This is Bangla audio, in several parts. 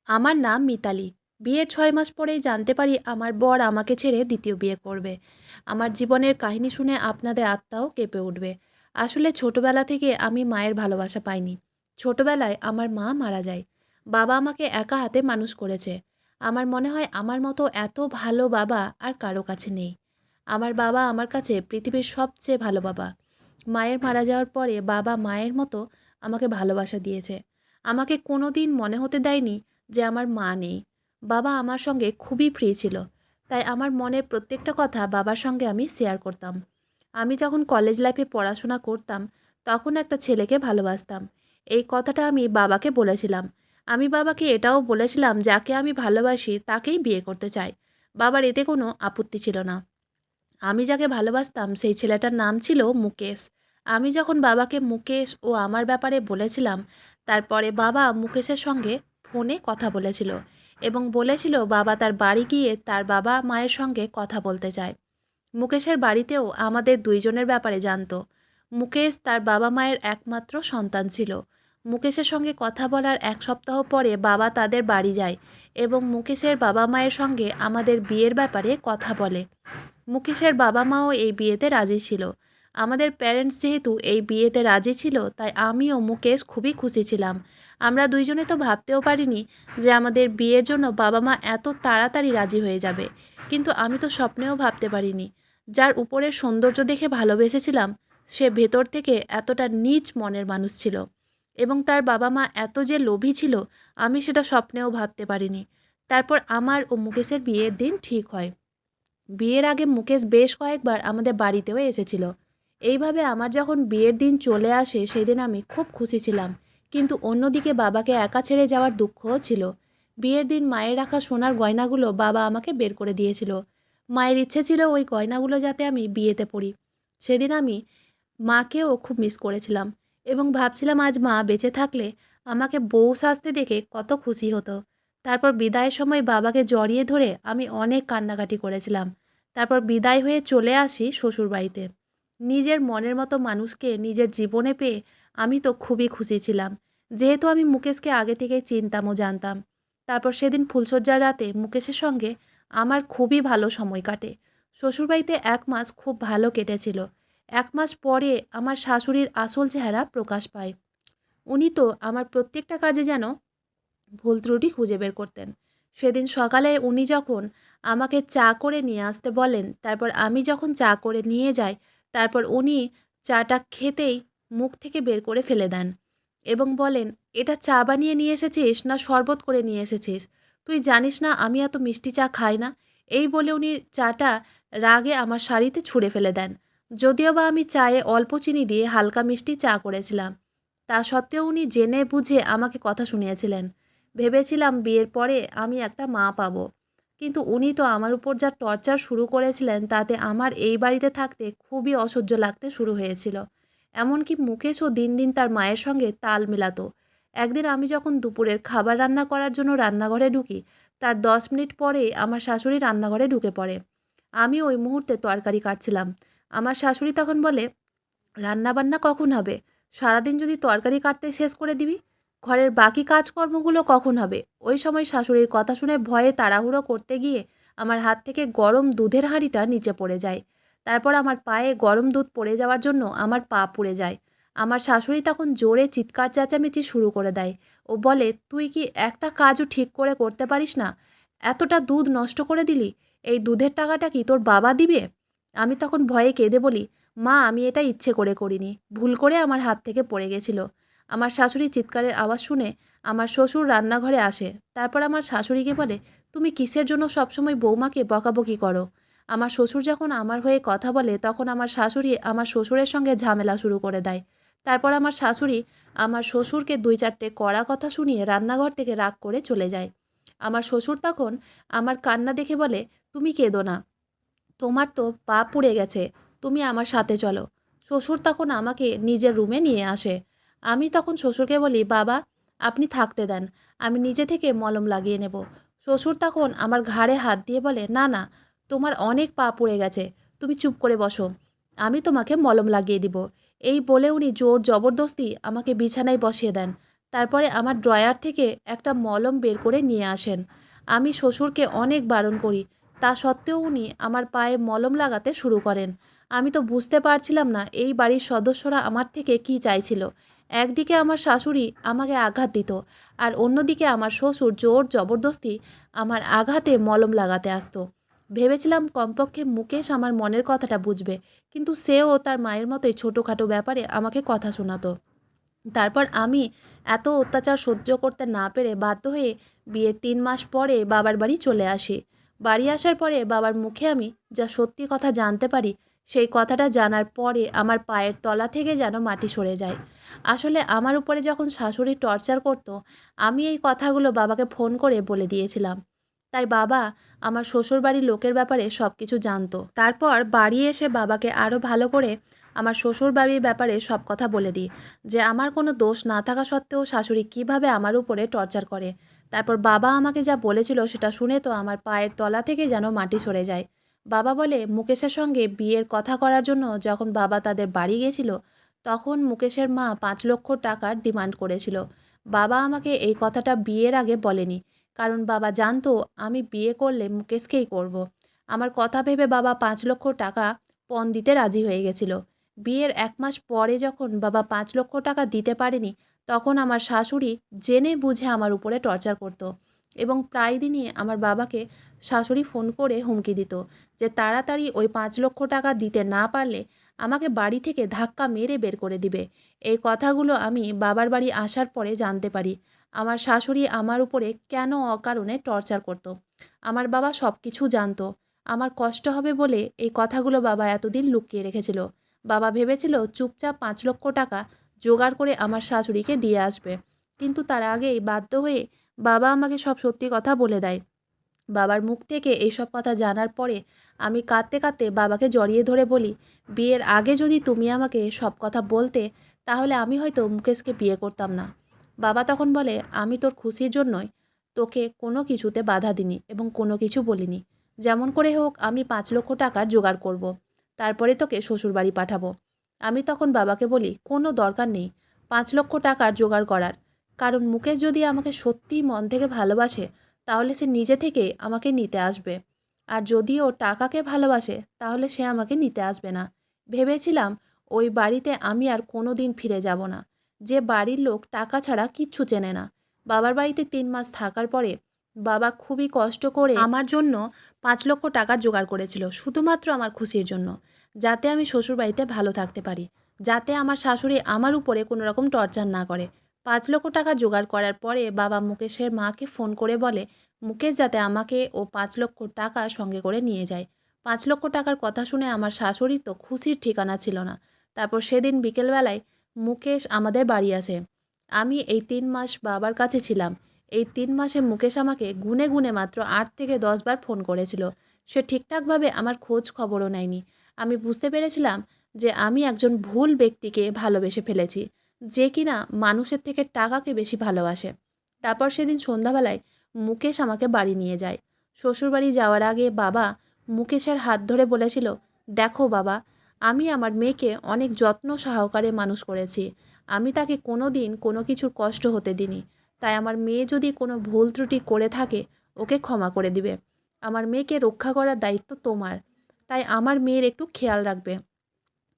আমার নাম মিতালি। বিয়ের ৬ মাস পরেই জানতে পারি আমার বর আমাকে ছেড়ে দ্বিতীয় বিয়ে করবে। আমার জীবনের কাহিনী শুনে আপনাদের আত্মাও কেঁপে উঠবে। আসলে ছোটবেলা থেকে আমি মায়ের ভালোবাসা পাইনি। ছোটবেলায় আমার মা মারা যায়। বাবা আমাকে একা হাতে মানুষ করেছে। আমার মনে হয় আমার মতো এত ভালো বাবা আর কারো কাছে নেই। আমার বাবা আমার কাছে পৃথিবীর সবচেয়ে ভালো বাবা। মায়ের মারা যাওয়ার পরে বাবা মায়ের মতো আমাকে ভালোবাসা দিয়েছে। আমাকে কোনোদিন মনে হতে দেয়নি যে আমার মা নেই। বাবা আমার সঙ্গে খুবই ফ্রি ছিল। তাই আমার মনের প্রত্যেকটা কথা বাবার সঙ্গে আমি শেয়ার করতাম। আমি যখন কলেজ লাইফে পড়াশোনা করতাম, তখন একটা ছেলেকে ভালোবাসতাম। এই কথাটা আমি বাবাকে বলেছিলাম। আমি বাবাকে এটাও বলেছিলাম যাকে আমি ভালোবাসি তাকেই বিয়ে করতে চাই। বাবার এতে কোনো আপত্তি ছিল না। আমি যাকে ভালোবাসতাম সেই ছেলেটার নাম ছিল মুকেশ। আমি যখন বাবাকে মুকেশ ও আমার ব্যাপারে বলেছিলাম, তারপরে বাবা মুকেশের সঙ্গে ফোনে কথা বলেছিল এবং বলেছিল বাবা তার বাড়ি গিয়ে তার বাবা মায়ের সঙ্গে কথা বলতে চায়। মুকেশের বাড়িতেও আমাদের দুইজনের ব্যাপারে জানতো। মুকেশ তার বাবা মায়ের একমাত্র সন্তান ছিল। মুকেশের সঙ্গে কথা বলার ১ সপ্তাহ পরে বাবা তাদের বাড়ি যায় এবং মুকেশের বাবা মায়ের সঙ্গে আমাদের বিয়ের ব্যাপারে কথা বলে। মুকেশের বাবা মাও এই বিয়েতে রাজি ছিল। আমাদের প্যারেন্টস যেহেতু এই বিয়েতে রাজি ছিল, তাই আমি ও মুকেশ খুবই খুশি ছিলাম। আমরা দুইজনে তো ভাবতেও পারিনি যে আমাদের বিয়ের জন্য বাবা মা এত তাড়াতাড়ি রাজি হয়ে যাবে। কিন্তু আমি তো স্বপ্নেও ভাবতে পারিনি যার উপরের সৌন্দর্য দেখে ভালোবেসেছিলাম, সে ভেতর থেকে এতটা নীচ মনের মানুষ ছিল। এবং তার বাবা মা এত যে লোভী ছিল, আমি সেটা স্বপ্নেও ভাবতে পারিনি। তারপর আমার ও মুকেশের বিয়ের দিন ঠিক হয়। বিয়ের আগে মুকেশ বেশ কয়েকবার আমাদের বাড়িতেও এসেছিল। এইভাবে আমার যখন বিয়ের দিন চলে আসে সেদিন আমি খুব খুশি ছিলাম। কিন্তু অন্যদিকে বাবাকে একা ছেড়ে যাওয়ার দুঃখও ছিল। বিয়ের দিন মায়ের রাখা সোনার গয়নাগুলো বাবা আমাকে বের করে দিয়েছিল। মায়ের ইচ্ছে ছিল ওই গয়নাগুলো যাতে আমি বিয়েতে পরি। সেদিন আমি মাকেও খুব মিস করেছিলাম এবং ভাবছিলাম আজ মা বেঁচে থাকলে আমাকে বউ সাজতে দেখে কত খুশি হতো। তারপর বিদায়ের সময় বাবাকে জড়িয়ে ধরে আমি অনেক কান্নাকাটি করেছিলাম। তারপর বিদায় হয়ে চলে আসি শ্বশুরবাড়িতে। নিজের মনের মতো মানুষকে নিজের জীবনে পেয়ে আমি তো খুবই খুশি ছিলাম। যেহেতু আমি মুকেশকে আগে থেকেই চিনতাম ও জানতাম। তারপর সেদিন ফুলশয্যার রাতে মুকেশের সঙ্গে আমার খুবই ভালো সময় কাটে। শ্বশুরবাড়িতে ১ মাস খুব ভালো কেটেছিল। ১ মাস পরে আমার শাশুড়ির আসল চেহারা প্রকাশ পায়। উনি তো আমার প্রত্যেকটা কাজে যেন ভুল ত্রুটি খুঁজে বের করতেন। সেদিন সকালে উনি যখন আমাকে চা করে নিয়ে আসতে বলেন, তারপর আমি যখন চা করে নিয়ে যাই, তারপর উনি চাটা খেতেই মুখ থেকে বের করে ফেলে দেন এবং বলেন, "এটা চা বানিয়ে নিয়ে এসেছিস না শরবত করে নিয়ে এসেছিস? তুই জানিস না আমি এত মিষ্টি চা খাই না?" এই বলে উনি চাটা রাগে আমার শাড়িতে ছুঁড়ে ফেলে দেন। যদিও বা আমি চায়ে অল্প চিনি দিয়ে হালকা মিষ্টি চা করেছিলাম। তা সত্ত্বেও উনি জেনে বুঝে আমাকে কথা শুনিয়েছিলেন। ভেবেছিলাম বিয়ের পরে আমি একটা মা পাবো। কিন্তু উনি তো আমার উপর যা টর্চার শুরু করেছিলেন তাতে আমার এই বাড়িতে থাকতে খুবই অসহ্য লাগতে শুরু হয়েছিল। এমনকি মুকেশও দিন দিন তার মায়ের সঙ্গে তাল মেলাতো। একদিন আমি যখন দুপুরের খাবার রান্না করার জন্য রান্নাঘরে ঢুকি, তার ১০ মিনিট পরে আমার শাশুড়ি রান্নাঘরে ঢুকে পড়ে। আমি ওই মুহূর্তে তরকারি কাটছিলাম। আমার শাশুড়ি তখন বলে, রান্নাবান্না কখন হবে? সারাদিন যদি তরকারি কাটতে শেষ করে দিবি, ঘরের বাকি কাজকর্মগুলো কখন হবে? ওই সময় শাশুড়ির কথা শুনে ভয়ে তাড়াহুড়ো করতে গিয়ে আমার হাত থেকে গরম দুধের হাঁড়িটা নিচে পড়ে যায়। তারপর আমার পায়ে গরম দুধ পড়ে যাওয়ার জন্য আমার পা পুড়ে যায়। আমার শাশুড়ি তখন জোরে চিৎকার চেঁচামেচি শুরু করে দেয় ও বলে, "তুই কি একটা কাজও ঠিক করে করতে পারিস না? এতটা দুধ নষ্ট করে দিলি? এই দুধের টাকাটা কি তোর বাবা দিবে?" আমি তখন ভয়ে কেঁদে বলি, "মা, আমি এটা ইচ্ছে করে করিনি। ভুল করে আমার হাত থেকে পড়ে গেছিল।" আমার শাশুড়ির চিৎকারের আওয়াজ শুনে আমার শ্বশুর রান্নাঘরে আসে। তারপর আমার শাশুড়িকে বলে, "তুমি কিসের জন্য সবসময় বৌমাকে বকাবকি করো?" আমার শ্বশুর যখন আমার হয়ে কথা বলে তখন আমার শাশুড়ি আমার শ্বশুরের সঙ্গে ঝামেলা শুরু করে দেয়। তারপর আমার শাশুড়ি আমার শ্বশুরকে ২-৪ টে কড়া কথা শুনিয়ে রান্নাঘর থেকে রাগ করে চলে যায়। আমার শ্বশুর তখন আমার কান্না দেখে বলে, "তুমি কেঁদো না। তোমার তো পা পুড়ে গেছে। তুমি আমার সাথে চলো।" শ্বশুর তখন আমাকে নিজের রুমে নিয়ে আসে। আমি তখন শ্বশুরকে বলি, "বাবা, আপনি থাকতে দেন। আমি নিজে থেকে মলম লাগিয়ে নেব।" শ্বশুর তখন আমার ঘাড়ে হাত দিয়ে বলে, "না, না, তোমার অনেক পা পুড়ে গেছে। তুমি চুপ করে বসো। আমি তোমাকে মলম লাগিয়ে দিব।" এই বলে উনি জোর জবরদস্তি আমাকে বিছানায় বসিয়ে দেন। তারপরে আমার ড্রয়ার থেকে একটা মলম বের করে নিয়ে আসেন। আমি শ্বশুরকে অনেক বারণ করি। তা সত্ত্বেও উনি আমার পায়ে মলম লাগাতে শুরু করেন। আমি তো বুঝতে পারছিলাম না এই বাড়ির সদস্যরা আমার থেকে কী চাইছিল। একদিকে আমার শাশুড়ি আমাকে আঘাত দিত, আর অন্যদিকে আমার শ্বশুর জোর জবরদস্তি আমার আঘাতে মলম লাগাতে আসতো। ভেবেছিলাম কমপক্ষে মুকেশ আমার মনের কথাটা বুঝবে, কিন্তু সেও তার মায়ের মতোই ছোটোখাটো ব্যাপারে আমাকে কথা শোনাতো। তারপর আমি এত অত্যাচার সহ্য করতে না পেরে বাধ্য হয়ে বিয়ের ৩ মাস পরে বাবার বাড়ি চলে আসি। বাড়ি আসার পরে বাবার মুখে আমি যা সত্যি কথা জানতে পারি, সেই কথাটা জানার পরে আমার পায়ের তলা থেকে যেন মাটি সরে যায়। আসলে আমার উপরে যখন শাশুড়ি টর্চার করতো, আমি এই কথাগুলো বাবাকে ফোন করে বলে দিয়েছিলাম। তাই বাবা আমার শ্বশুরবাড়ির লোকের ব্যাপারে সব কিছু জানতো। তারপর বাড়ি এসে বাবাকে আরও ভালো করে আমার শ্বশুরবাড়ির ব্যাপারে সব কথা বলে দিই, যে আমার কোনো দোষ না থাকা সত্ত্বেও শাশুড়ি কিভাবে আমার উপরে টর্চার করে। তারপর বাবা আমাকে যা বলেছিল সেটা শুনে তো আমার পায়ের তলা থেকে যেন মাটি সরে যায়। বাবা বলে মুকেশের সঙ্গে বিয়ের কথা করার জন্য যখন বাবা তাদের বাড়ি গেছিল, তখন মুকেশের মা ৫ লক্ষ টাকার ডিমান্ড করেছিল। বাবা আমাকে এই কথাটা বিয়ের আগে বলেনি, কারণ বাবা জানতো আমি বিয়ে করলে মুকেশকেই করব। আমার কথা ভেবে বাবা ৫ লক্ষ টাকা পণ দিতে রাজি হয়ে গেছিল। বিয়ের ১ মাস পরে যখন বাবা ৫ লক্ষ টাকা দিতে পারেনি, তখন আমার শাশুড়ি জেনে বুঝে আমার উপরে টর্চার করত, এবং প্রায় দিনই আমার বাবাকে শাশুড়ি ফোন করে হুমকি দিত যে তাড়াতাড়ি ওই ৫ লক্ষ টাকা দিতে না পারলে আমাকে বাড়ি থেকে ধাক্কা মেরে বের করে দিবে। এই কথাগুলো আমি বাবার বাড়ি আসার পরে জানতে পারি আমার শাশুড়ি আমার উপরে কেন অকারণে টর্চার করত। আমার বাবা সব কিছু জানতো। আমার কষ্ট হবে বলে এই কথাগুলো বাবা এতদিন লুকিয়ে রেখেছিল। বাবা ভেবেছিল চুপচাপ ৫ লক্ষ টাকা জোগাড় করে আমার শাশুড়িকে দিয়ে আসবে। কিন্তু তার আগেই বাধ্য হয়ে বাবা আমাকে সব সত্যি কথা বলে দেয়। বাবার মুখ থেকে এইসব কথা জানার পরে আমি কাঁদতে কাঁদতে বাবাকে জড়িয়ে ধরে বলি, বিয়ের আগে যদি তুমি আমাকে সব কথা বলতে, তাহলে আমি হয়তো মুকেশকে বিয়ে করতাম না। বাবা তখন বলে, আমি তোর খুশির জন্যই তোকে কোনো কিছুতে বাধা দিইনি এবং কোনো কিছু বলিনি। যেমন করে হোক আমি ৫ লক্ষ টাকার জোগাড় করব। তারপরে তোকে শ্বশুরবাড়ি পাঠাবো। আমি তখন বাবাকে বলি, কোনো দরকার নেই ৫ লক্ষ টাকার জোগাড় করার। কারণ মুকেশ যদি আমাকে সত্যিই মন থেকে ভালোবাসে, তাহলে সে নিজে থেকে আমাকে নিতে আসবে। আর যদি ও টাকাকে ভালোবাসে, তাহলে সে আমাকে নিতে আসবে না। ভেবেছিলাম ওই বাড়িতে আমি আর কোনো দিন ফিরে যাব না, যে বাড়ির লোক টাকা ছাড়া কিচ্ছু চেনে না। বাবার বাড়িতে ৩ মাস থাকার পরে বাবা খুবই কষ্ট করে আমার জন্য ৫ লক্ষ টাকার জোগাড় করেছিল, শুধুমাত্র আমার খুশির জন্য, যাতে আমি শ্বশুরবাড়িতে ভালো থাকতে পারি, যাতে আমার শাশুড়ি আমার উপরে কোনো রকম টর্চার না করে। ৫ লক্ষ টাকা জোগাড় করার পরে বাবা মুকেশের মাকে ফোন করে বলে মুকেশ যাতে আমাকে ও ৫ লক্ষ টাকা সঙ্গে করে নিয়ে যায়। ৫ লক্ষ টাকার কথা শুনে আমার শাশুড়ির তো খুশির ঠিকানা ছিল না। তারপর সেদিন বিকেলবেলায় মুকেশ আমাদের বাড়ি আসে। আমি এই ৩ মাস বাবার কাছে ছিলাম। এই ৩ মাসে মুকেশ আমাকে গুনে গুনে মাত্র ৮ থেকে ১০ বার ফোন করেছিল। সে ঠিকঠাকভাবে আমার খোঁজ খবরও নেয়নি। আমি বুঝতে পেরেছিলাম যে আমি একজন ভুল ব্যক্তিকে ভালোবেসে ফেলেছি, যে কিনা মানুষের থেকে টাকাকে বেশি ভালোবাসে। তারপর সেদিন সন্ধ্যাবেলায় মুকেশ আমাকে বাড়ি নিয়ে যায়। শ্বশুরবাড়ি যাওয়ার আগে বাবা মুকেশের হাত ধরে বলেছিল, দেখো বাবা, আমি আমার মেয়েকে অনেক যত্ন সহকারে মানুষ করেছি। আমি তাকে কোনো দিন কোনো কিছুর কষ্ট হতে দিইনি। তাই আমার মেয়ে যদি কোনো ভুল ত্রুটি করে থাকে, ওকে ক্ষমা করে দিবে। আমার মেয়েকে রক্ষা করার দায়িত্ব তোমার। তাই আমার মেয়ের একটু খেয়াল রাখবে।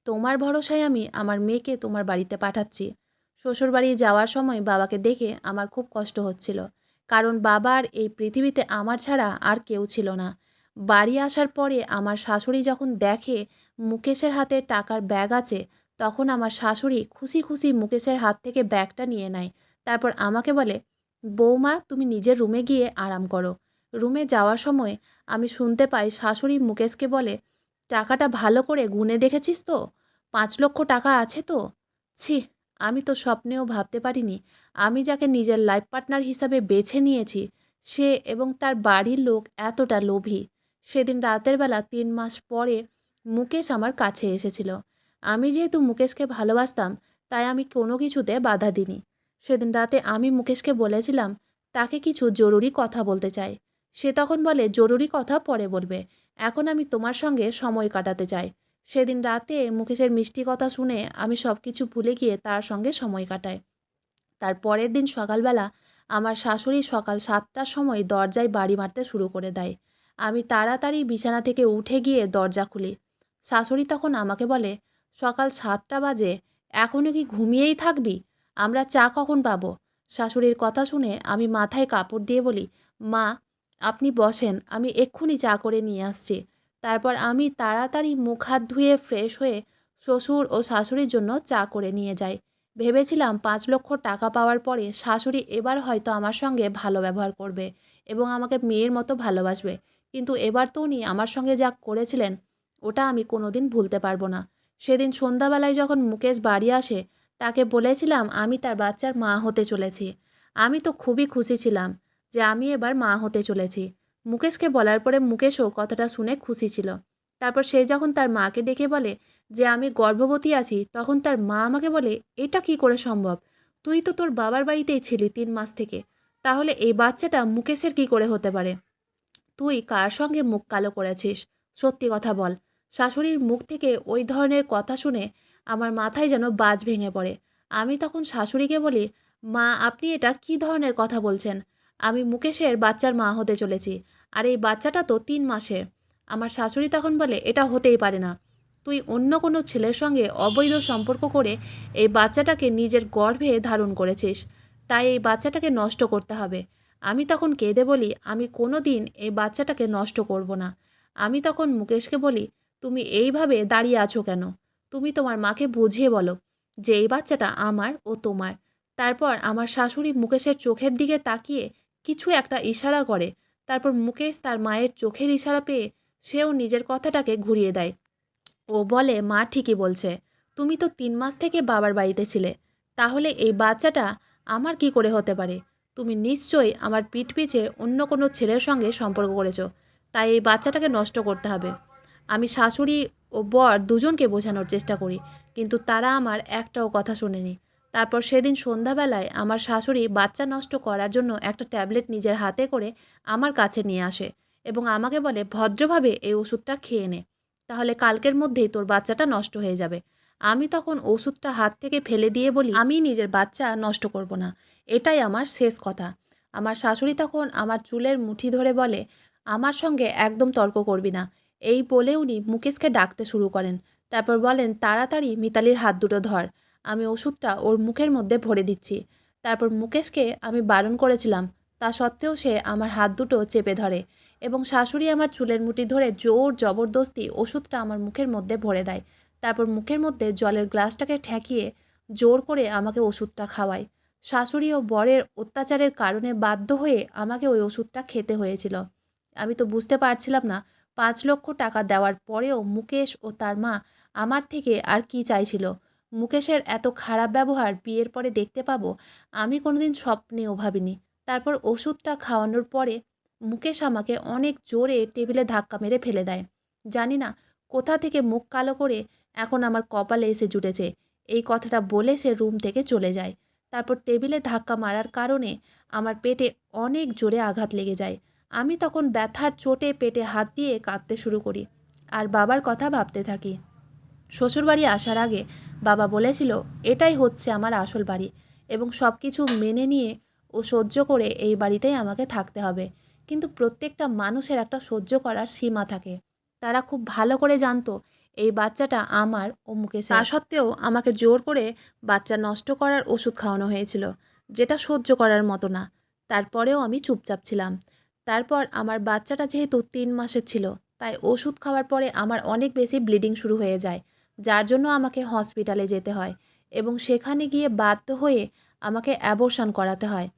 তোমার ভরসায় আমি আমার মেয়েকে তোমার বাড়িতে পাঠাচ্ছি। শ্বশুরবাড়ি যাওয়ার সময় বাবাকে দেখে আমার খুব কষ্ট হচ্ছিল। কারণ বাবার এই পৃথিবীতে আমার ছাড়া আর কেউ ছিল না। বাড়ি আসার পরে আমার শাশুড়ি যখন দেখে মুকেশের হাতে টাকার ব্যাগ আছে, তখন আমার শাশুড়ি খুশি খুশি মুকেশের হাত থেকে ব্যাগটা নিয়ে নেয়। তারপর আমাকে বলে, বৌমা তুমি নিজের রুমে গিয়ে আরাম করো। রুমে যাওয়ার সময় আমি শুনতে পাই শাশুড়ি মুকেশকে বলে, টাকাটা ভালো করে গুনে দেখেছিস তো? ৫ লক্ষ টাকা আছে তো? ছিঃ! আমি তো স্বপ্নেও ভাবতে পারিনি আমি যাকে নিজের লাইফ পার্টনার হিসাবে বেছে নিয়েছি, সে এবং তার বাড়ির লোক এতটা লোভী। সেদিন রাতের বেলা ৩ মাস পরে মুকেশ আমার কাছে এসেছিল। আমি যেহেতু মুকেশকে ভালোবাসতাম, তাই আমি কোনো কিছুতে বাধা দিইনি। সেদিন রাতে আমি মুকেশকে বলেছিলাম, তাকে কিছু জরুরি কথা বলতে চাই। সে তখন বলে, জরুরি কথা পরে বলবে। এখন আমি তোমার সঙ্গে সময় কাটাতে চাই। সেদিন রাতে মুকেশের মিষ্টি কথা শুনে আমি সবকিছু ভুলে গিয়ে তার সঙ্গে সময় কাটাই। তার পরের দিন সকালবেলা আমার শাশুড়ি সকাল ৭টার সময় দরজায় বাড়ি মারতে শুরু করে দেয়। আমি তাড়াতাড়ি বিছানা থেকে উঠে গিয়ে দরজা খুলি। শাশুড়ি তখন আমাকে বলে, "সকাল ৭টা বাজে, এখনও কি ঘুমিয়েই থাকবি? আমরা চা কখন পাবো?" শাশুড়ির কথা শুনে আমি মাথায় কাপড় দিয়ে বলি, "মা, আপনি বসেন, আমি এক্ষুনি চা করে নিয়ে আসছি।" তারপর আমি তাড়াতাড়ি মুখ হাত ধুয়ে ফ্রেশ হয়ে শ্বশুর ও শাশুড়ির জন্য চা করে নিয়ে যাই। ভেবেছিলাম ৫,০০,০০০ টাকা পাওয়ার পরে শাশুড়ি এবার হয়তো আমার সঙ্গে ভালো ব্যবহার করবে এবং আমাকে মেয়ের মতো ভালোবাসবে। কিন্তু এবার তো উনি আমার সঙ্গে যা করেছিলেন, ওটা আমি কোনোদিন ভুলতে পারব না। সেদিন সন্ধ্যাবেলায় যখন মুকেশ বাড়ি আসে, তাকে বলেছিলাম আমি তার বাচ্চার মা হতে চলেছি। আমি তো খুবই খুশি ছিলাম যে আমি এবার মা হতে চলেছি। মুকেশকে বলার পরে মুকেশও কথাটা শুনে খুশি ছিল। তারপর সে যখন তার মাকে ডেকে বলে যে আমি গর্ভবতী আছি, তখন তার মা আমাকে বলে, "এটা কি করে সম্ভব? তুই তো তোর বাবার বাড়িতেই ছিলি ৩ মাস থেকে। তাহলে এই বাচ্চাটা মুকেশের কি করে হতে পারে? তুই কার সঙ্গে মুখ কালো করেছিস? সত্যি কথা বল।" শাশুড়ির মুখ থেকে ওই ধরনের কথা শুনে আমার মাথায় যেন বাজ ভেঙে পড়ে। আমি তখন শাশুড়িকে বলি, "মা, আপনি এটা কী ধরনের কথা বলছেন? আমি মুকেশের বাচ্চার মা হতে চলেছি। আর এই বাচ্চাটা তো ৩ মাসের।" আমার শাশুড়ি তখন বলে, "এটা হতেই পারে না। তুই অন্য কোনো ছেলের সঙ্গে অবৈধ সম্পর্ক করে এই বাচ্চাটাকে নিজের গর্ভে ধারণ করেছিস। তাই এই বাচ্চাটাকে নষ্ট করতে হবে।" আমি তখন কেঁদে বলি, "আমি কোনো দিন এই বাচ্চাটাকে নষ্ট করব না।" আমি তখন মুকেশকে বলি, "তুমি এইভাবে দাঁড়িয়ে আছো কেন? তুমি তোমার মাকে বুঝিয়ে বলো যে এই বাচ্চাটা আমার ও তোমার।" তারপর আমার শাশুড়ি মুকেশের চোখের দিকে তাকিয়ে কিছু একটা ইশারা করে। তারপর মুকেশ তার মায়ের চোখের ইশারা পেয়ে সেও নিজের কথাটাকে ঘুরিয়ে দেয়। ও বলে, "মা ঠিকই বলছে। তুমি তো ৩ মাস থেকে বাবার বাড়িতে ছিলে। তাহলে এই বাচ্চাটা আমার কি করে হতে পারে? তুমি নিশ্চয়ই আমার পিঠ পিছে অন্য কোনো ছেলের সঙ্গে সম্পর্ক করেছো। তাই এই বাচ্চাটাকে নষ্ট করতে হবে।" আমি শাশুড়ি ও বর দুজনকে বোঝানোর চেষ্টা করি, কিন্তু তারা আমার একটাও কথা শোনেনি। তারপর সেদিন সন্ধ্যাবেলায় আমার শাশুড়ি বাচ্চা নষ্ট করার জন্য একটা ট্যাবলেট নিজের হাতে করে আমার কাছে নিয়ে আসে এবং আমাকে বলে, "ভদ্রভাবে এই ওষুধটা খেয়ে নে। তাহলে কালকের মধ্যেই তোর বাচ্চাটা নষ্ট হয়ে যাবে।" আমি তখন ওষুধটা হাত থেকে ফেলে দিয়ে বলি, "আমি নিজের বাচ্চা নষ্ট করব না। এটাই আমার শেষ কথা।" আমার শাশুড়ি তখন আমার চুলের মুঠি ধরে বলে, "আমার সঙ্গে একদম তর্ক করবি না।" এই বলে উনি মুকেশকে ডাকতে শুরু করেন। তারপর বলেন, "তাড়াতাড়ি মিতালির হাত দুটো ধর। আমি ওষুধটা ওর মুখের মধ্যে ভরে দিচ্ছি।" তারপর মুকেশকে আমি বারণ করেছিলাম, তা সত্ত্বেও সে আমার হাত দুটো চেপে ধরে এবং শাশুড়ি আমার চুলের মুঠি ধরে জোর জবরদস্তি ওষুধটা আমার মুখের মধ্যে ভরে দেয়। তারপর মুখের মধ্যে জলের গ্লাসটাকে ঠেকিয়ে জোর করে আমাকে ওষুধটা খাওয়ায়। শাশুড়ি ও বরের অত্যাচারের কারণে বাধ্য হয়ে আমাকে ওই ওষুধটা খেতে হয়েছিল। আমি তো বুঝতে পারছিলাম না ৫,০০,০০০ টাকা দেওয়ার পরেও মুকেশ ও তার মা আমার থেকে আর কী চাইছিল। মুকেশের এত খারাপ ব্যবহার বিয়ের পরে দেখতে পাবো, আমি কোনোদিন স্বপ্নেও ভাবিনি। তারপর ওষুধটা খাওয়ানোর পরে মুকেশ আমাকে অনেক জোরে টেবিলে ধাক্কা মেরে ফেলে দেয়। জানি না কোথা থেকে মুখ কালো করে এখন আমার কপালে এসে জুটেছে। এই কথাটা বলে সে রুম থেকে চলে যায়। তারপর টেবিলে ধাক্কা মারার কারণে আমার পেটে অনেক জোরে আঘাত লেগে যায়। আমি তখন ব্যথার চোটে পেটে হাত দিয়ে কাঁদতে শুরু করি আর বাবার কথা ভাবতে থাকি। শ্বশুরবাড়ি আসার আগে বাবা বলেছিল, "এটাই হচ্ছে আমার আসল বাড়ি এবং সব কিছু মেনে নিয়ে ও সহ্য করে এই বাড়িতেই আমাকে থাকতে হবে।" কিন্তু প্রত্যেকটা মানুষের একটা সহ্য করার সীমা থাকে। তারা খুব ভালো করে জানতো এই বাচ্চাটা আমার ও মুকেশের। তা সত্ত্বেও আমাকে জোর করে বাচ্চা নষ্ট করার ওষুধ খাওয়ানো হয়েছিল, যেটা সহ্য করার মতো না। তারপরেও আমি চুপচাপ ছিলাম। তারপর আমার বাচ্চাটা যেহেতু ৩ মাসের ছিল, তাই ওষুধ খাওয়ার পরে আমার অনেক বেশি ব্লিডিং শুরু হয়ে যায়। যার জন্য আমাকে হসপিটালে যেতে হয় এবং সেখানে গিয়ে বাধ্য হয়ে আমাকে অ্যাবর্শন করাতে হয়।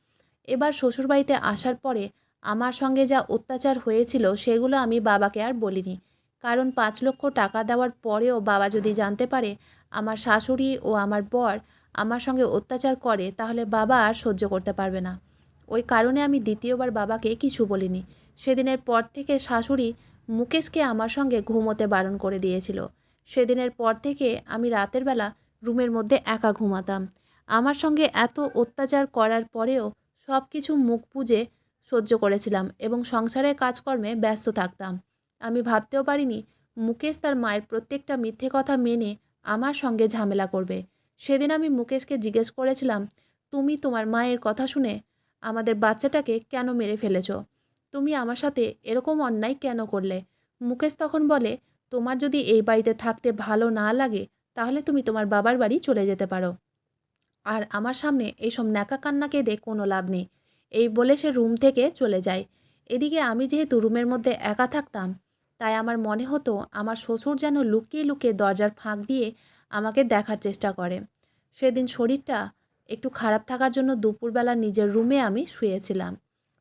এবার শ্বশুরবাড়িতে আসার পরে আমার সঙ্গে যা অত্যাচার হয়েছিল সেগুলো আমি বাবাকে আর বলিনি। কারণ ৫,০০,০০০ টাকা দেওয়ার পরেও বাবা যদি জানতে পারে আমার শাশুড়ি ও আমার বর আমার সঙ্গে অত্যাচার করে, তাহলে বাবা আর সহ্য করতে পারবে না। ওই কারণে আমি দ্বিতীয়বার বাবাকে কিছু বলিনি। সেদিনের পর থেকে শাশুড়ি মুকেশকে আমার সঙ্গে ঘুমোতে বারণ করে দিয়েছিল। সেদিনের পর থেকে আমি রাতের বেলা রুমের মধ্যে একা ঘুমাতাম। আমার সঙ্গে এত অত্যাচার করার পরেও সব কিছু মুখ বুজে সহ্য করেছিলাম এবং সংসারের কাজকর্মে ব্যস্ত থাকতাম। আমি ভাবতেও পারিনি মুকেশ তার মায়ের প্রত্যেকটা মিথ্যে কথা মেনে আমার সঙ্গে ঝামেলা করবে। সেদিন আমি মুকেশকে জিজ্ঞেস করেছিলাম, তুমি তোমার মায়ের কথা শুনে আমাদের বাচ্চাটাকে কেন মেরে ফেলেছো? তুমি আমার সাথে এরকম অন্যায় কেন করলে? মুকেশ তখন বলে, তোমার যদি এই বাড়িতে থাকতে ভালো না লাগে, তাহলে তুমি তোমার বাবার বাড়ি চলে যেতে পারো। আর আমার সামনে এইসব ন্যাকা কান্না কেঁদে কোনো লাভ নেই। এই বলে সে রুম থেকে চলে যায়। এদিকে আমি যেহেতু রুমের মধ্যে একা থাকতাম, তাই আমার মনে হতো আমার শ্বশুর যেন লুকিয়ে লুকিয়ে দরজার ফাঁক দিয়ে আমাকে দেখার চেষ্টা করে। সেদিন শরীরটা একটু খারাপ থাকার জন্য দুপুরবেলা নিজের রুমে আমি শুয়েছিলাম।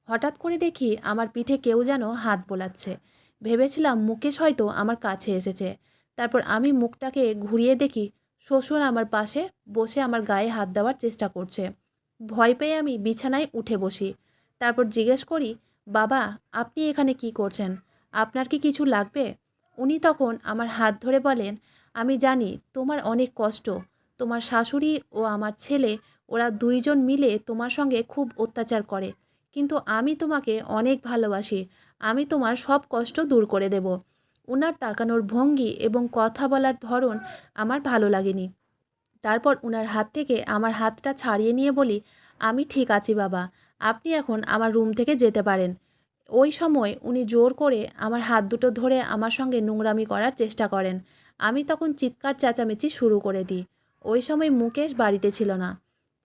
হঠাৎ করে দেখি আমার পিঠে কেউ যেন হাত বোলাচ্ছে। ভেবেছিলাম মুকেশ হয়তো আমার কাছে এসেছে। তারপর আমি মুখটাকে ঘুরিয়ে দেখি শ্বশুর আমার পাশে বসে আমার গায়ে হাত দেওয়ার চেষ্টা করছে। ভয় পেয়ে আমি বিছানায় উঠে বসি। তারপর জিজ্ঞেস করি, বাবা, আপনি এখানে কি করছেন? আপনার কি কিছু লাগবে? উনি তখন আমার হাত ধরে বলেন, আমি জানি তোমার অনেক কষ্ট। তোমার শাশুড়ি ও আমার ছেলে, ওরা দুইজন মিলে তোমার সঙ্গে খুব অত্যাচার করে। কিন্তু আমি তোমাকে অনেক ভালোবাসি। আমি তোমার সব কষ্ট দূর করে দেব। উনার তাকানোর ভঙ্গি এবং কথা বলার ধরন আমার ভালো লাগেনি। তারপর উনার হাত থেকে আমার হাতটা ছাড়িয়ে নিয়ে বলি, আমি ঠিক আছি বাবা। আপনি এখন আমার রুম থেকে যেতে পারেন। ওই সময় উনি জোর করে আমার হাত দুটো ধরে আমার সঙ্গে নোংরামি করার চেষ্টা করেন। আমি তখন চিৎকার চেঁচামেচি শুরু করে দিই। ওই সময় মুকেশ বাড়িতে ছিল না।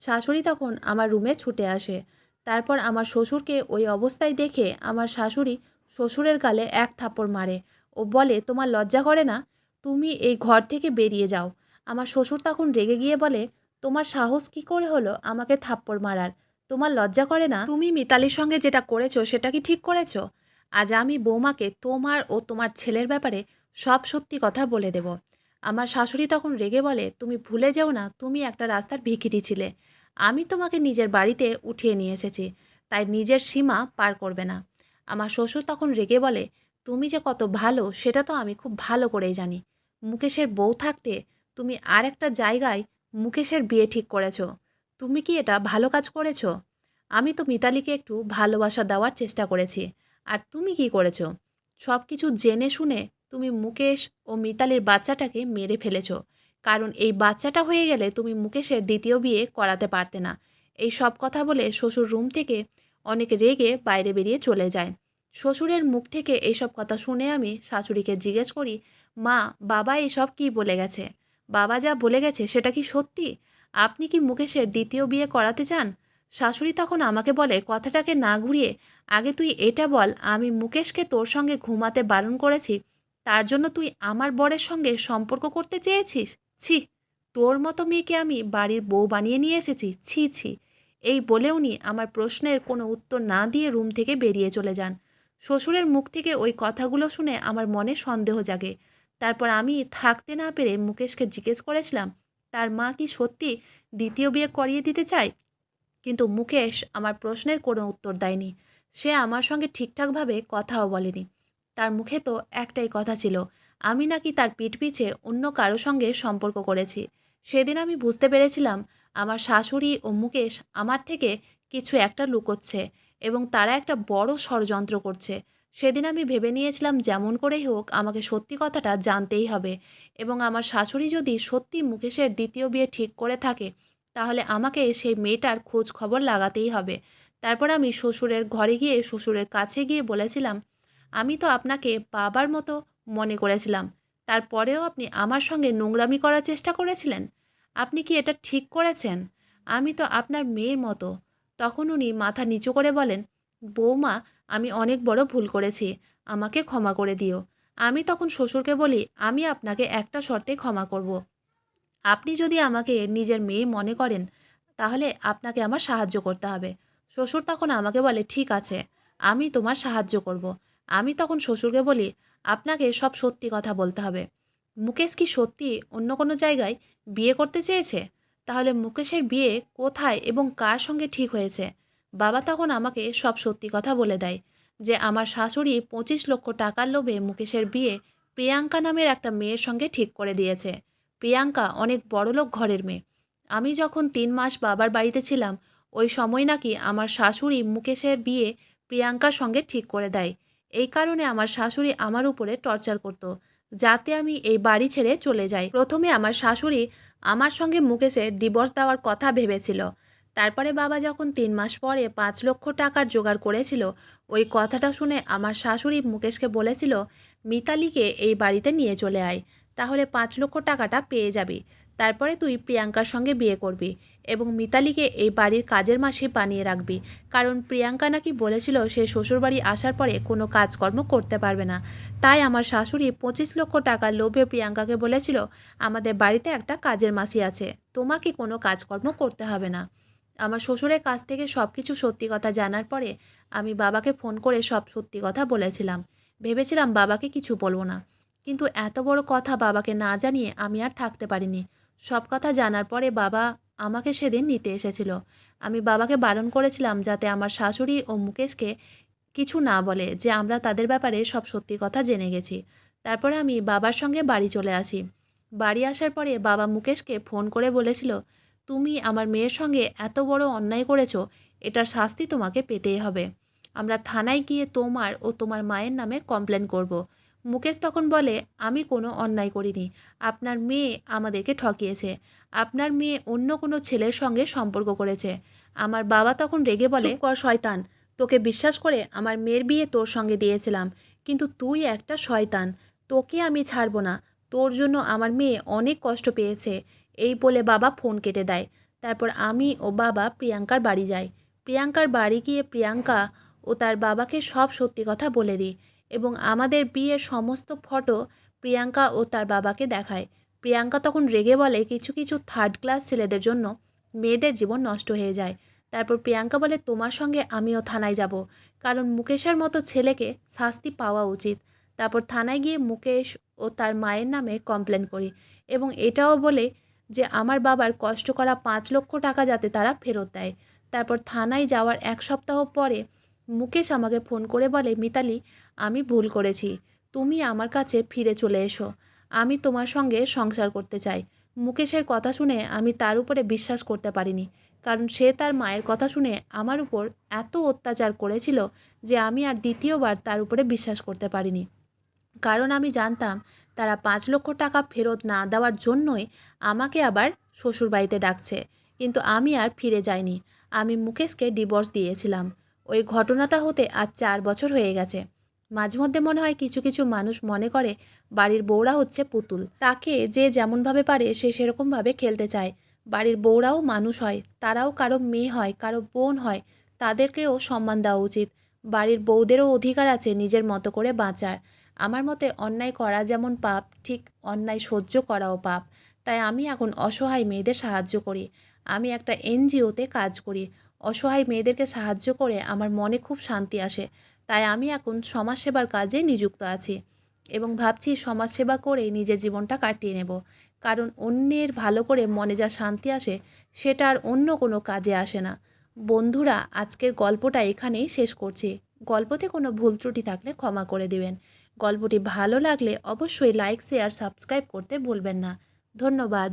শাশুড়ি তখন আমার রুমে ছুটে আসে। তারপর আমার শ্বশুরকে ওই অবস্থায় দেখে আমার শাশুড়ি শ্বশুরের গালে এক থাপ্পড় মারে ও বলে, তোমার লজ্জা করে না? তুমি এই ঘর থেকে বেরিয়ে যাও। আমার শ্বশুর তখন রেগে গিয়ে বলে, তোমার সাহস কী করে হলো আমাকে থাপ্পড় মারার? তোমার লজ্জা করে না? তুমি মিতালির সঙ্গে যেটা করেছো সেটা কি ঠিক করেছো? আজ আমি বৌমাকে তোমার ও তোমার ছেলের ব্যাপারে সব সত্যি কথা বলে দেব। আমার শাশুড়ি তখন রেগে বলে, তুমি ভুলে যেও না তুমি একটা রাস্তার ভিখিরি ছিলে। আমি তোমাকে নিজের বাড়িতে উঠিয়ে নিয়ে এসেছি, তাই নিজের সীমা পার করবে না। আমার শ্বশুর তখন রেগে বলে, তুমি যে কত ভালো সেটা তো আমি খুব ভালো করেই জানি। মুকেশের বউ থাকতে তুমি আর একটা জায়গায় মুকেশের বিয়ে ঠিক করেছো। তুমি কি এটা ভালো কাজ করেছো? আমি তো মিতালিকে একটু ভালোবাসা দেওয়ার চেষ্টা করেছি। আর তুমি কি করেছো? সব কিছু জেনে শুনে তুমি মুকেশ ও মিতালির বাচ্চাটাকে মেরে ফেলেছো। কারণ এই বাচ্চাটা হয়ে গেলে তুমি মুকেশের দ্বিতীয় বিয়ে করাতে পারতে না। এই সব কথা বলে শ্বশুর রুম থেকে অনেক রেগে বাইরে বেরিয়ে চলে যায়। শ্বশুরের মুখ থেকে এইসব কথা শুনে আমি শাশুড়িকে জিজ্ঞেস করি, মা, বাবা এসব কি বলে গেছে? বাবা যা বলে গেছে সেটা কি সত্যি? আপনি কি মুকেশের দ্বিতীয় বিয়ে করাতে চান? শাশুড়ি তখন আমাকে বলে, কথাটাকে না ঘুরিয়ে আগে তুই এটা বল, আমি মুকেশকে তোর সঙ্গে ঘুমাতে বারণ করেছি, তার জন্য তুই আমার বরের সঙ্গে সম্পর্ক করতে চেয়েছিস? ছি! তোর মতো মেয়েকে আমি বাড়ির বউ বানিয়ে নিয়ে এসেছি, ছি ছি! এই বলে উনি আমার প্রশ্নের কোনো উত্তর না দিয়ে রুম থেকে বেরিয়ে চলে যান। শ্বশুরের মুখ থেকে ওই কথাগুলো শুনে আমার মনে সন্দেহ জাগে। তারপর আমি থাকতে না পেরে মুকেশকে জিজ্ঞেস করেছিলাম, তার মা কি সত্যি দ্বিতীয় বিয়ে করিয়ে দিতে চায়? কিন্তু মুকেশ আমার প্রশ্নের কোনো উত্তর দেয়নি। সে আমার সঙ্গে ঠিকঠাকভাবে কথাও বলেনি। তার মুখে তো একটাই কথা ছিল, আমি নাকি তার পিঠ পিছে অন্য কারো সঙ্গে সম্পর্ক করেছি। সেদিন আমি বুঝতে পেরেছিলাম আমার শাশুড়ি ও মুকেশ আমার থেকে কিছু একটা লুকোচ্ছে এবং তারা একটা বড় ষড়যন্ত্র করছে। সেদিন আমি ভেবে নিয়েছিলাম যেমন করেই হোক আমাকে সত্যি কথাটা জানতেই হবে এবং আমার শাশুড়ি যদি সত্যি মুকেশের দ্বিতীয় বিয়ে ঠিক করে থাকে, তাহলে আমাকে সেই মেয়েটার খোঁজ খবর লাগাতেই হবে। তারপর আমি শ্বশুরের ঘরে গিয়ে শ্বশুরের কাছে গিয়ে বলেছিলাম, আমি তো আপনাকে বাবার মতো মনে করেছিলাম। তারপরেও আপনি আমার সঙ্গে নোংরামি করার চেষ্টা করেছিলেন। আপনি কি এটা ঠিক করেছেন? আমি তো আপনার মেয়ের মতো। তখন উনি মাথা নিচু করে বলেন, বৌমা, আমি অনেক বড় ভুল করেছি। আমাকে ক্ষমা করে দিও। আমি তখন শ্বশুরকে বলি, আমি আপনাকে একটা শর্তে ক্ষমা করব। আপনি যদি আমাকে নিজের মেয়ে মনে করেন, তাহলে আপনাকে আমার সাহায্য করতে হবে। শ্বশুর তখন আমাকে বলে, ঠিক আছে, আমি তোমার সাহায্য করব। আমি তখন শ্বশুরকে বলি, আপনাকে সব সত্যি কথা বলতে হবে। মুকেশ কি সত্যি অন্য কোনো জায়গায় বিয়ে করতে চেয়েছে? তাহলে মুকেশের বিয়ে কোথায় এবং কার সঙ্গে ঠিক হয়েছে? বাবা তখন আমাকে সব সত্যি কথা বলে দেয় যে আমার শাশুড়ি 25 লক্ষ টাকার লোভে মুকেশের বিয়ে প্রিয়াঙ্কা নামের একটা মেয়ের সঙ্গে ঠিক করে দিয়েছে। প্রিয়াঙ্কা অনেক বড়লোক ঘরের মেয়ে। আমি যখন 3 মাস বাবার বাড়িতে ছিলাম, ওই সময় নাকি আমার শাশুড়ি মুকেশের বিয়ে প্রিয়াঙ্কার সঙ্গে ঠিক করে দেয়। এই কারণে আমার শাশুড়ি আমার উপরে টর্চার করত, যাতে আমি এই বাড়ি ছেড়ে চলে যাই। প্রথমে আমার শাশুড়ি আমার সঙ্গে মুকেশের ডিভোর্স দেওয়ার কথা ভেবেছিল। তারপরে বাবা যখন ৩ মাস পরে ৫ লক্ষ টাকার জোগাড় করেছিল, ওই কথাটা শুনে আমার শাশুড়ি মুকেশকে বলেছিল, মিতালিকে এই বাড়িতে নিয়ে চলে আয়, তাহলে ৫ লক্ষ টাকাটা পেয়ে যাবি। তারপরে তুই প্রিয়াঙ্কার সঙ্গে বিয়ে করবি এবং মিতালিকে এই বাড়ির কাজের মাসি বানিয়ে রাখবি। কারণ প্রিয়াঙ্কা নাকি বলেছিল সে শ্বশুরবাড়ি আসার পরে কোনো কাজকর্ম করতে পারবে না। তাই আমার শাশুড়ি ২৫ লক্ষ টাকার লোভে প্রিয়াঙ্কাকে বলেছিল, আমাদের বাড়িতে একটা কাজের মাসি আছে, তোমাকে কোনো কাজকর্ম করতে হবে না। আমার শ্বশুরের কাছ থেকে সব কিছু সত্যি কথা জানার পরে আমি বাবাকে ফোন করে সব সত্যি কথা বলেছিলাম। ভেবেছিলাম বাবাকে কিছু বলবো না, কিন্তু এত বড় কথা বাবাকে না জানিয়ে আমি আর থাকতে পারিনি। সব কথা জানার পরে বাবা আমাকে সেদিন নিতে এসেছিল। আমি বাবাকে বারণ করেছিলাম যাতে আমার শাশুড়ি ও মুকেশকে কিছু না বলে যে আমরা তাদের ব্যাপারে সব সত্যি কথা জেনে গেছি। তারপরে আমি বাবার সঙ্গে বাড়ি চলে আসি। বাড়ি আসার পরে বাবা মুকেশকে ফোন করে বলেছিল, তুমি আমার মেয়ের সঙ্গে এত বড় অন্যায় করেছো, এটার শাস্তি তোমাকে পেতেই হবে। আমরা থানায় গিয়ে তোমার ও তোমার মায়ের নামে কমপ্লেন করব। মুকেশ তখন বলে, আমি কোনো অন্যায় করিনি, আপনার মেয়ে আমাদেরকে ঠকিয়েছে, আপনার মেয়ে অন্য কোনো ছেলের সঙ্গে সম্পর্ক করেছে। আমার বাবা তখন রেগে বলে, চুপ কর শয়তান, তোকে বিশ্বাস করে আমার মেয়ের বিয়ে তোর সঙ্গে দিয়েছিলাম, কিন্তু তুই একটা শয়তান, তোকে আমি ছাড়বো না, তোর জন্য আমার মেয়ে অনেক কষ্ট পেয়েছে। এই বলে বাবা ফোন কেটে দেয়। তারপর আমি ও বাবা প্রিয়াঙ্কার বাড়ি যাই। প্রিয়াঙ্কার বাড়ি গিয়ে প্রিয়াঙ্কা ও তার বাবাকে সব সত্যি কথা বলে দিই এবং আমাদের বিয়ের সমস্ত ফটো প্রিয়াঙ্কা ও তার বাবাকে দেখায়। প্রিয়াঙ্কা তখন রেগে বলে, কিছু কিছু থার্ড ক্লাস ছেলেদের জন্য মেয়েদের জীবন নষ্ট হয়ে যায়। তারপর প্রিয়াঙ্কা বলে, তোমার সঙ্গে আমিও থানায় যাব, কারণ মুকেশের মতো ছেলেকে শাস্তি পাওয়া উচিত। তারপর থানায় গিয়ে মুকেশ ও তার মায়ের নামে কমপ্লেন করি এবং এটাও বলে যে আমার বাবার কষ্ট করা ৫ লক্ষ টাকা যাতে তারা ফেরত দেয়। তারপর থানায় যাওয়ার ১ সপ্তাহ পরে মুকেশ আমাকে ফোন করে বলে, মিতালি, আমি ভুল করেছি, তুমি আমার কাছে ফিরে চলে এসো, আমি তোমার সঙ্গে সংসার করতে চাই। মুকেশের কথা শুনে আমি তার উপরে বিশ্বাস করতে পারিনি, কারণ সে তার মায়ের কথা শুনে আমার উপর এত অত্যাচার করেছিল যে আমি আর দ্বিতীয়বার তার উপরে বিশ্বাস করতে পারিনি। কারণ আমি জানতাম তারা ৫ লক্ষ টাকা ফেরত না দেওয়ার জন্যই আমাকে আবার শ্বশুরবাড়িতে ডাকছে। কিন্তু আমি আর ফিরে যাইনি। আমি মুকেশকে ডিভোর্স দিয়েছিলাম। ওই ঘটনাটা হতে আজ ৪ বছর হয়ে গেছে। মাঝে মধ্যে মনে হয় কিছু কিছু মানুষ মনে করে বাড়ির বউরা হচ্ছে পুতুল, তাকে যে যেমনভাবে পারে সে সেরকমভাবে খেলতে চায়। বাড়ির বউরাও মানুষ হয়, তারাও কারো মেয়ে হয়, কারো বোন হয়, তাদেরকেও সম্মান দেওয়া উচিত। বাড়ির বউদেরও অধিকার আছে নিজের মতো করে বাঁচার। আমার মতে অন্যায় করা যেমন পাপ, ঠিক অন্যায় সহ্য করাও পাপ। তাই আমি এখন অসহায় মেয়েদের সাহায্য করি। আমি একটা এনজিওতে কাজ করি। অসহায় মেয়েদেরকে সাহায্য করে আমার মনে খুব শান্তি আসে। তাই আমি এখন সমাজসেবার কাজে নিযুক্ত আছি এবং ভাবছি সমাজসেবা করেই নিজের জীবনটা কাটিয়ে নেব। কারণ অন্যের ভালো করে মনে যা শান্তি আসে সেটা আর অন্য কোনো কাজে আসে না। বন্ধুরা, আজকের গল্পটা এখানেই শেষ করছি। গল্পতে কোনো ভুল ত্রুটি থাকলে ক্ষমা করে দিবেন। গল্পটি ভালো লাগলে অবশ্যই লাইক, শেয়ার, সাবস্ক্রাইব করতে ভুলবেন না। ধন্যবাদ।